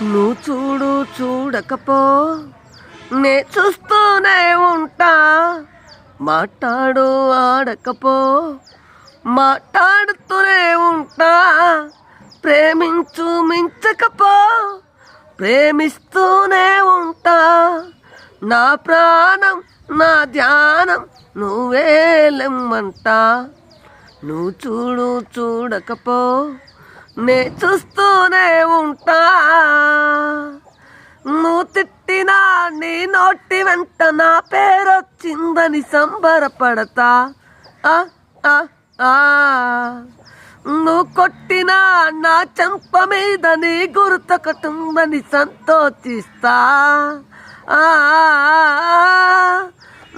నువ్వు చూడు చూడకపో నే చూస్తూనే ఉంటా. మాట్లాడు ఆడకపో మాట్లాడుతూనే ఉంటా. ప్రేమించు మించకపో ప్రేమిస్తూనే ఉంటా. నా ప్రాణం నా ధ్యానం నువ్వేలెమ్మంటా. నువ్వు చూడు చూడకపో నే చూస్తూనే ఉంటా. నువ్వు తిట్టినా నీ నోటి వెంట నా పేరొచ్చిందని సంబరపడతా. నువ్వు కొట్టినా నా చెంప మీద నీ గుర్తొకటుందని సంతోషిస్తా.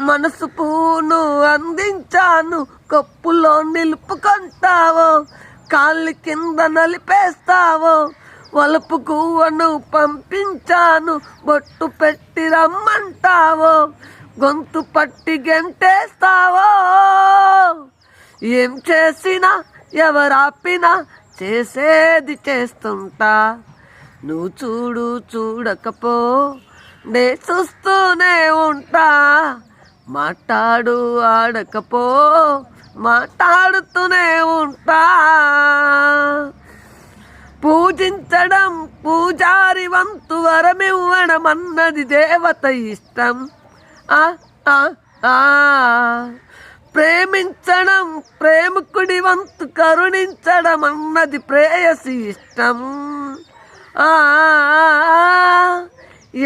మనసు పూను అందించాను కప్పులో నిలుపుకుంటావో కాళ్ళు కింద నలిపేస్తావో. వలుపు గువ్వను పంపించాను బొట్టు పెట్టి రమ్మంటావో గొంతు పట్టి గెంటేస్తావో. ఏం చేసినా ఎవరాపినా చేసేది చేస్తుంటా. నువ్వు చూడు చూడకపో నే చూస్తూనే ఉంటా. మాట్లాడు ఆడకపో మాట్లాడుతూనే ఉంటా. పూజించడం పూజారి వంతు వరమివ్వడం అన్నది దేవత ఇష్టం. ప్రేమించడం ప్రేమికుడి వంతు కరుణించడం అన్నది ప్రేయసి ఇష్టం.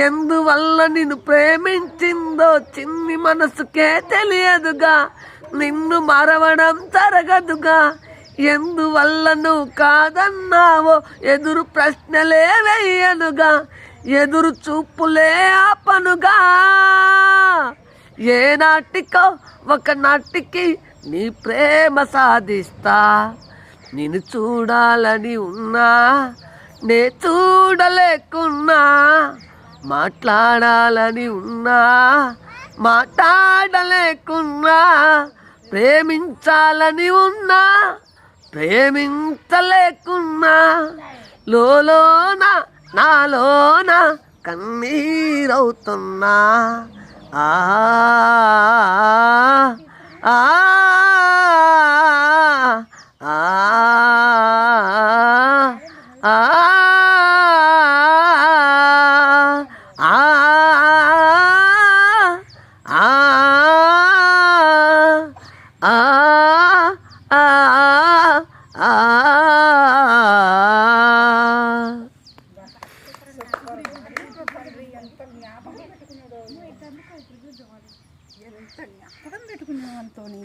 ఎందువల్ల నిన్ను ప్రేమించిందో చిన్ని మనసుకే తెలియదుగా. నిన్ను మరవడం జరగదుగా. ఎందువల్ల నువ్వు కాదన్నావో ఎదురు ప్రశ్నలే వేయనుగా. ఎదురు చూపులే ఆపనుగా. ఏ నాటికో ఒక నాటికి నీ ప్రేమ సాధిస్తా. నిన్ను చూడాలని ఉన్నా నే చూడలేకున్నా. మాట్లాడాలని ఉన్నా మాట్లాడలేకున్నా. ప్రేమించాలని ఉన్నా ప్రేమించలేకున్నా. లోలోన నాలోన కన్నీరవుతున్నా. ఆ ఆ ఆ ఆ ఎంత జ్ఞాపకం పెట్టుకున్నావు అంతోని.